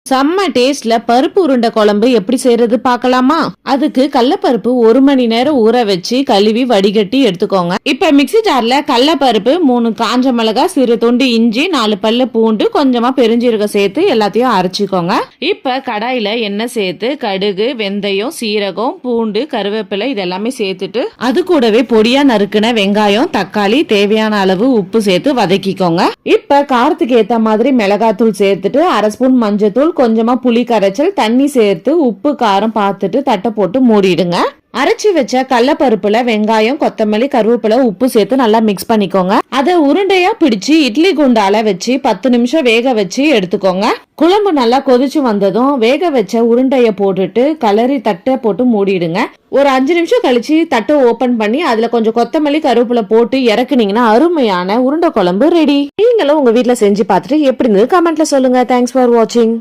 செம்ம டேஸ்ட்ல பருப்பு உருண்டை குழம்பு எப்படி செய்யறது பார்க்கலாமா? அதுக்கு கடலப்பருப்பு 1 மணி நேரம் ஊற வச்சு கழுவி வடிகட்டி எடுத்துக்கோங்க. இப்ப மிக்ஸி ஜார்ல கடலப்பருப்பு, 3 காஞ்ச மிளகாய், சிறு துண்டு இஞ்சி, 4 பல்லு பூண்டு, கொஞ்சமா பெருஞ்சீரகம் சேர்த்து எல்லாத்தையும் அரைச்சிக்கோங்க. இப்ப கடாயில எண்ணெய் சேர்த்து கடுகு, வெந்தயம், சீரகம், பூண்டு, கருவேப்பிலை இதெல்லாமே சேர்த்துட்டு அது கூடவே பொடியா நறுக்குன வெங்காயம், தக்காளி, தேவையான அளவு உப்பு சேர்த்து வதக்கிக்கோங்க. இப்ப காரத்துக்கு ஏத்த மாதிரி மிளகாத்தூள் சேர்த்துட்டு 1/2 ஸ்பூன் மஞ்சத்தூள், கொஞ்சமா புளி கரைச்சல், தண்ணி சேர்த்து உப்பு காரம் பார்த்துட்டு தட்டை போட்டு மூடிடுங்க. அரைச்சி வச்ச கடலப்பருப்புல வெங்காயம், கொத்தமல்லி, கருவேப்பிலை, உப்பு சேர்த்து நல்லா மிக்ஸ் பண்ணிக்கோங்க. அதை உருண்டையா பிடிச்சு இட்லி குண்டால வச்சு 10 நிமிஷம் வேக வச்சு எடுத்துக்கோங்க. குழம்பு நல்லா கொதிச்சு வந்ததும் வேக வச்ச உருண்டைய போட்டுட்டு கலரி தட்டை போட்டு மூடிடுங்க. ஒரு 5 நிமிஷம் கழிச்சு தட்டை ஓபன் பண்ணி அதுல கொஞ்சம் கொத்தமல்லி, கருவேப்பிலை போட்டு இறக்குனீங்கன்னா அருமையான உருண்டை குழம்பு ரெடி. நீங்களும் உங்க வீட்டுல செஞ்சு பார்த்துட்டு எப்படி இருந்தது கமெண்ட்ல சொல்லுங்க. தேங்க்ஸ் ஃபார் வாட்சிங்.